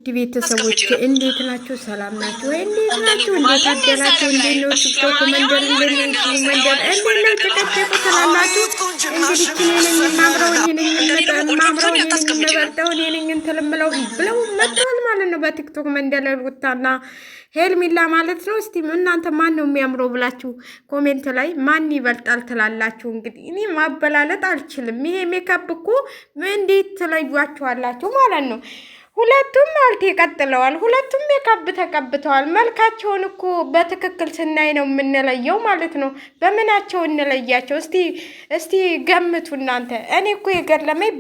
ቤተሰቦች እንዴት ናችሁ? ሰላም ናችሁ ወይ? እንዴት ናችሁ? እንዴት አደራችሁ? እንዴት ነው ቲክቶክ መንደር እንዴት ነው ዩቲዩብ መንደር እንዴት ነው ተቀጥቁ ትላላችሁ? እንግዲህ እኔን ማምረው የምበልጠው እኔን እንትልምለው ብለው መጥተዋል ማለት ነው። በቲክቶክ መንደር ሩታና ሄርሜላ ማለት ነው። እስቲ እናንተ ማን ነው የሚያምረው ብላችሁ ኮሜንት ላይ ማን ይበልጣል ትላላችሁ? እንግዲህ እኔ ማበላለጥ አልችልም። ይሄ ሜካፕ እኮ እንዴት ትለዩዋችኋላችሁ ማለት ነው። ሁለቱም አልቴ ቀጥለዋል። ሁለቱም ሜካፕ ተቀብተዋል። መልካቸውን እኮ በትክክል ስናይ ነው የምንለየው ማለት ነው። በምናቸው እንለያቸው? እስቲ ገምቱ እናንተ። እኔ እኮ የገረመኝ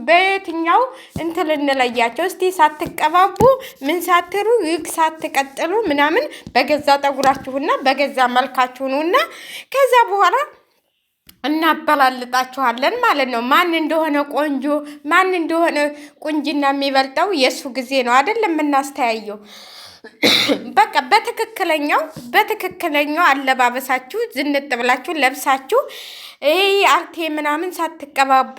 በየትኛው እንትን እንለያቸው? እስቲ ሳትቀባቡ ምን ሳትሩ ይግ ሳትቀጥሉ ምናምን በገዛ ጠጉራችሁና በገዛ መልካችሁ ነውና ከዛ በኋላ እናበላልጣችኋለን ማለት ነው። ማን እንደሆነ ቆንጆ ማን እንደሆነ ቁንጅና የሚበልጠው የሱ ጊዜ ነው አይደለም እናስተያየው። በቃ በትክክለኛው አለባበሳችሁ ዝንጥ ብላችሁ ለብሳችሁ ይሄ አልቴ ምናምን ሳትቀባቡ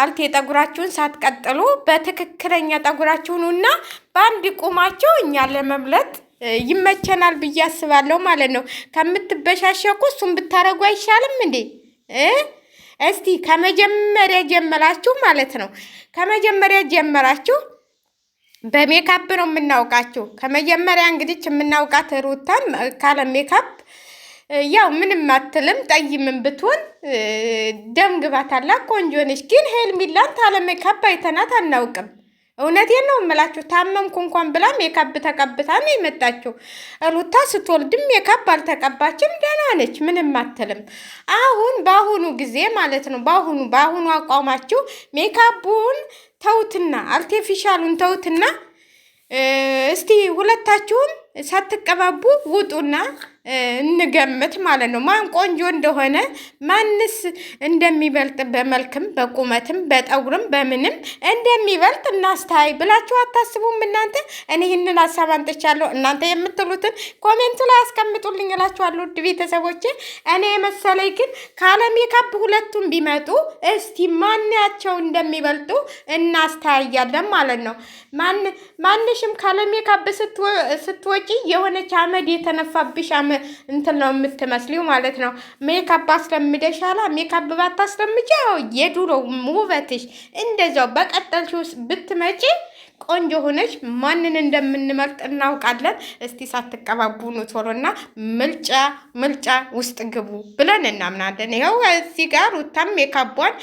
አልቴ ጠጉራችሁን ሳትቀጥሉ በትክክለኛ ጠጉራችሁንና በአንድ ቁማቸው እኛ ለመምለጥ ይመቸናል ብዬ አስባለሁ ማለት ነው። ከምትበሻሸቁ እሱን ብታረጉ አይሻልም እንዴ? እስቲ ከመጀመሪያ ጀመራችሁ ማለት ነው። ከመጀመሪያ ጀመራችሁ በሜካፕ ነው የምናውቃችሁ። ከመጀመሪያ እንግዲህ የምናውቃት ሩታን ካለ ሜካፕ ያው ምንም አትልም። ጠይምን ብትሆን ደም ግባት አላት፣ ቆንጆ ነች። ግን ሄርሜላን ካለ ሜካፕ አይተናት አናውቅም። እውነቴን ነው የምላችሁ። ታመምኩ እንኳን ብላ ሜካፕ ተቀብታ ነው የመጣችው። ሩታ ስትወልድም ሜካፕ አልተቀባችም፣ ደህና ነች፣ ምንም አትልም። አሁን በአሁኑ ጊዜ ማለት ነው በአሁኑ አቋማችሁ ሜካፑን ተውትና አርቲፊሻሉን ተውትና እስቲ ሁለታችሁም ሳትቀባቡ ውጡና እንገምት ማለት ነው። ማን ቆንጆ እንደሆነ ማንስ እንደሚበልጥ በመልክም በቁመትም በጠጉርም በምንም እንደሚበልጥ እናስተያይ ብላችሁ አታስቡም እናንተ? እኔ ይህንን ሀሳብ አንጥቻለሁ። እናንተ የምትሉትን ኮሜንቱ ላይ አስቀምጡልኝ እላችኋለሁ ውድ ቤተሰቦቼ። እኔ የመሰለኝ ግን ካለ ሜካፕ ሁለቱም ቢመጡ እስቲ ማናቸው እንደሚበልጡ እናስተያያለን ማለት ነው። ማንሽም ካለ ሜካፕ ስትወጪ የሆነች አመድ የተነፋብሽ እንትን ነው የምትመስሊው ማለት ነው። ሜካፕ አስለምደሻላ። ሜካፕ ባታስለምጂ የዱሮ ውበትሽ እንደዛው በቀጠልሽው ብትመጪ ቆንጆ ሆነች። ማንን እንደምንመርጥ እናውቃለን። እስቲ ሳትቀባቡ ኑ ቶሎና ምልጫ ውስጥ ግቡ ብለን እናምናለን። ይኸው እዚህ ጋር ሩታም ሜካቧን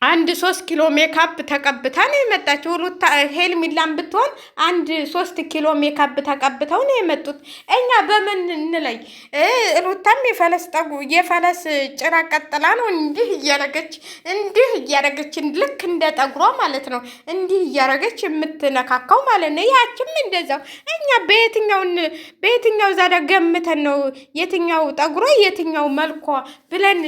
አንድ 3 ኪሎ ሜካፕ ተቀብታ ነው የመጣችው። ሩታ ሄርሜላን ብትሆን 3 ኪሎ ሜካፕ ተቀብተው ነው የመጡት። እኛ በምን እንለይ? ሩታም የፈለስ ጭራ ቀጥላ ነው እንዲህ እያረገች ልክ እንደ ጠጉሯ ማለት ነው እንዲህ እያረገች የምትነካካው ማለት ነው። ያችም እንደዛው። እኛ በየትኛው ዛዳ ገምተን ነው የትኛው ጠጉሯ የትኛው መልኳ ብለን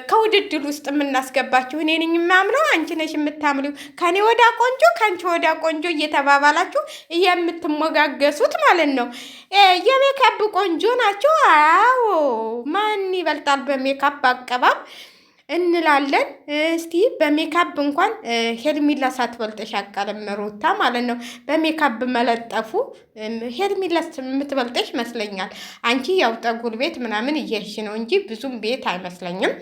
ከውድድር ውስጥ የምናስገባችሁ? እኔ ነኝ የማምነው፣ አንቺ ነሽ የምታምሪው። ከኔ ወዳ ቆንጆ ከአንቺ ወዳ ቆንጆ እየተባባላችሁ የምትሞጋገሱት ማለት ነው። የሜካፕ ቆንጆ ናቸው። አዎ ማን ይበልጣል በሜካፕ አቀባብ እንላለን። እስቲ በሜካፕ እንኳን ሄርሜላ ሳትበልጥሽ አቃለም ሩታ ማለት ነው። በሜካፕ መለጠፉ ሄርሜላ የምትበልጥሽ ይመስለኛል። አንቺ ያው ጠጉር ቤት ምናምን እየሄድሽ ነው እንጂ ብዙም ቤት አይመስለኝም።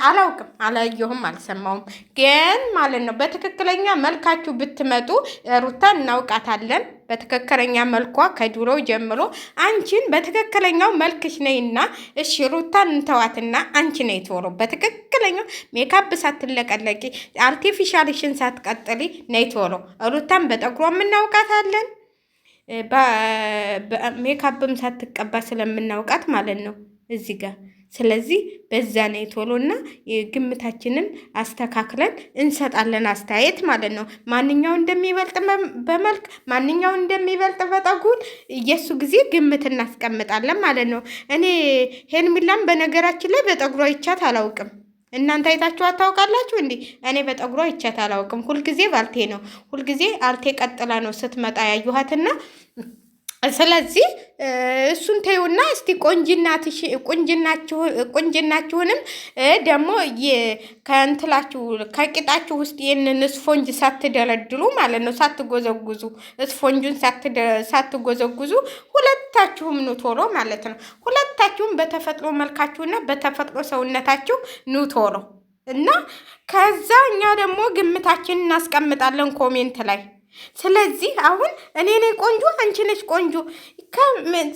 አላውቅም፣ አላየሁም፣ አልሰማውም። ግን ማለት ነው በትክክለኛ መልካችሁ ብትመጡ ሩታ እናውቃታለን። በትክክለኛ መልኳ ከድሮ ጀምሮ አንቺን በትክክለኛው መልክሽ ነይና፣ እሺ ሩታን እንተዋትና አንቺ ነይ ቶሎ በትክክለኛው ሜካፕ ሳትለቀለቂ አርቲፊሻልሽን ሳትቀጥሊ ነይ ቶሎ። ሩታን በጠጉሯ እናውቃታለን፣ ሜካፕም ሳትቀባ ስለምናውቃት ማለት ነው እዚህ ጋር። ስለዚህ በዛ ነው ቶሎና ግምታችንን አስተካክለን እንሰጣለን አስተያየት ማለት ነው። ማንኛው እንደሚበልጥ በመልክ ማንኛው እንደሚበልጥ በጠጉር የሱ ጊዜ ግምት እናስቀምጣለን ማለት ነው። እኔ ሄርሜላን በነገራችን ላይ በጠጉሯ ይቻት አላውቅም። እናንተ አይታችሁ አታውቃላችሁ እንዴ? እኔ በጠጉሯ ይቻት አላውቅም። ሁልጊዜ ባልቴ ነው፣ ሁልጊዜ አልቴ ቀጥላ ነው ስትመጣ ያዩሃትና ስለዚህ እሱን ተይውና እስቲ ቁንጅናችሁንም ደግሞ ከእንትላችሁ ከቂጣችሁ ውስጥ ይህንን ስፎንጅ ሳትደረድሩ ማለት ነው፣ ሳትጎዘጉዙ ስፎንጁን ሳትጎዘጉዙ ሁለታችሁም ኑ ቶሎ ማለት ነው። ሁለታችሁም በተፈጥሮ መልካችሁና በተፈጥሮ ሰውነታችሁ ኑ ቶሎ እና ከዛ እኛ ደግሞ ግምታችን እናስቀምጣለን ኮሜንት ላይ። ስለዚህ አሁን እኔ ነኝ ቆንጆ አንቺ ነሽ ቆንጆ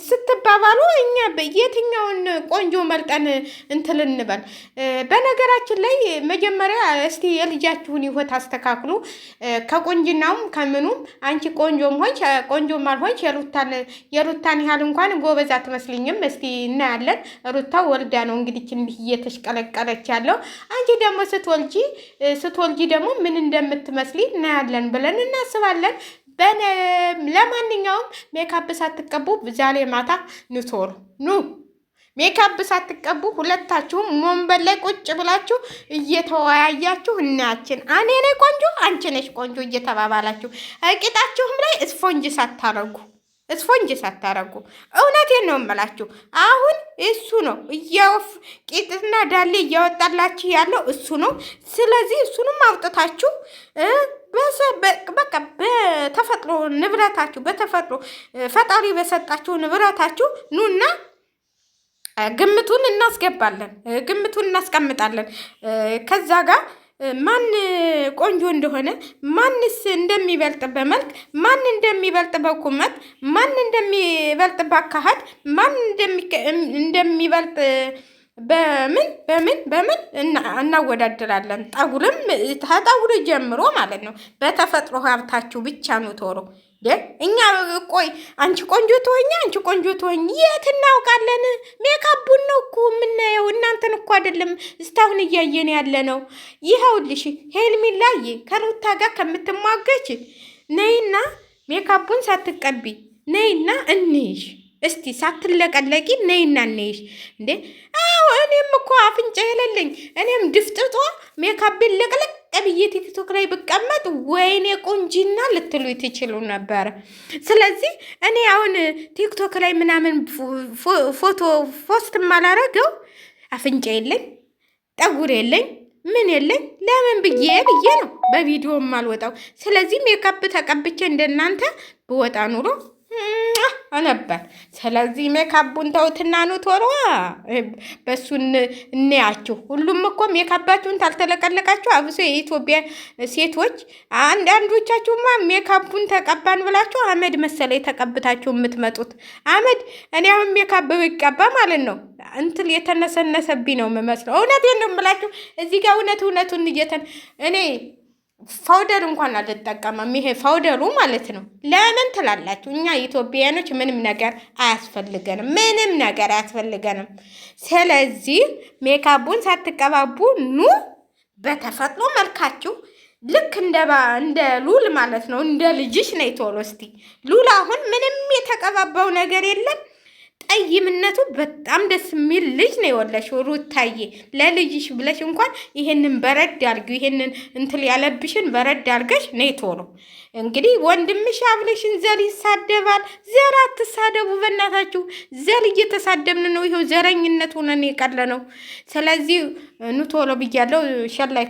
ስትባባሉ እኛ የትኛውን ቆንጆ መርጠን እንትን እንበል? በነገራችን ላይ መጀመሪያ እስቲ የልጃችሁን ሕይወት አስተካክሉ። ከቆንጅናውም ከምኑም አንቺ ቆንጆም ሆንሽ ቆንጆም አልሆንሽ የሩታን ያህል እንኳን ጎበዝ አትመስልኝም። እስቲ እናያለን። ሩታ ወልዳ ነው እንግዲህ እንዲህ እየተሽቀለቀለች ያለው። አንቺ ደግሞ ስትወልጂ ደግሞ ምን እንደምትመስሊ እናያለን ብለን እናስባለን። ለማንኛውም ሜካፕ ሳትቀቡ ዛሬ ማታ ኑቶሎ ኑ ሜካፕ ሳትቀቡ ሁለታችሁም ወንበር ላይ ቁጭ ብላችሁ እየተወያያችሁ እናያችን እኔ ነኝ ቆንጆ አንቺ ነሽ ቆንጆ እየተባባላችሁ ቂጣችሁም ላይ ስፎንጅ ሳታረጉ እውነቴን ነው የምላችሁ። አሁን እሱ ነው ቂጥና ዳሌ እያወጣላችሁ ያለው እሱ ነው። ስለዚህ እሱንም አውጥታችሁ በቃ በተፈጥሮ ንብረታችሁ በተፈጥሮ ፈጣሪ በሰጣችሁ ንብረታችሁ ኑና ግምቱን እናስቀምጣለን። ከዛ ጋር ማን ቆንጆ እንደሆነ ማንስ እንደሚበልጥ በመልክ ማን እንደሚበልጥ በቁመት ማን እንደሚበልጥ ባካሃድ ማን እንደሚበልጥ በምን እናወዳድራለን። ጠጉርም ከጠጉር ጀምሮ ማለት ነው። በተፈጥሮ ሀብታችሁ ብቻ ነው ቶሎ እኛ ቆይ አንቺ ቆንጆ ትሆኛ አንቺ ቆንጆ ትሆኝ የት እናውቃለን? ሜካፑን ነው እኮ የምናየው። እናንተን እኮ አይደለም እስካሁን እያየን ያለ ነው። ይኸውልሽ ሄልሚላዬ ከሩታ ጋር ከምትሟገች ነይና ሜካፑን ሳትቀቢ ነይና እንይሽ እስቲ ሳትለቀለቂ ነይና እንይሽ እንዴ። አዎ እኔም እኮ አፍንጫ የሌለኝ እኔም ድፍጥጧ ሜካፕን ለቅለቅ ብዬ ቲክቶክ ላይ ብቀመጥ ወይኔ ቁንጂና ልትሉ ትችሉ ነበር። ስለዚህ እኔ አሁን ቲክቶክ ላይ ምናምን ፎቶ ፖስት ማላረገው አፍንጫ የለኝ ጠጉር የለኝ ምን የለኝ ለምን ብዬ ነው በቪዲዮ ማልወጣው። ስለዚህ ሜካፕ ተቀብቼ እንደናንተ ብወጣ ኑሮ ነበር። ስለዚህ ሜካፑን ተውትና ኑ ቶሎ በሱን እንያችሁ። ሁሉም እኮ ሜካፓችሁን ታልተለቀለቃችሁ አብሶ የኢትዮጵያ ሴቶች አንዳንዶቻችሁማ ሜካፑን ተቀባን ብላችሁ አመድ መሰለኝ ተቀብታችሁ የምትመጡት አመድ። እኔ አሁን ሜካፕ ብቀባ ማለት ነው እንትን የተነሰነሰብኝ ነው የምመስለው። እውነቴን ነው የምላችሁ። እዚህ ጋር እውነቱን እኔ ፓውደር እንኳን አልጠቀምም። ይሄ ፓውደሩ ማለት ነው። ለምን ትላላችሁ? እኛ ኢትዮጵያኖች ምንም ነገር አያስፈልገንም። ስለዚህ ሜካፑን ሳትቀባቡ ኑ በተፈጥሮ መልካችሁ ልክ እንደ ሉል ማለት ነው። እንደ ልጅሽ ነይ ቶሎ እስቲ። ሉል አሁን ምንም የተቀባባው ነገር የለም። ጠይምነቱ በጣም ደስ የሚል ልጅ ነው የወለሽው ሩታዬ። ለልጅሽ ብለሽ እንኳን ይሄንን በረድ አድርጊው። ይሄንን እንትን ያለብሽን በረድ አድርገሽ ነይ ቶሎ። እንግዲህ ወንድምሽ አብለሽን ዘር ይሳደባል። ዘር አትሳደቡ በእናታችሁ። ዘር እየተሳደብን ነው። ይኸው ዘረኝነት ሆነን የቀረ ነው። ስለዚህ ኑ ቶሎ ብያለሁ። ሸላይ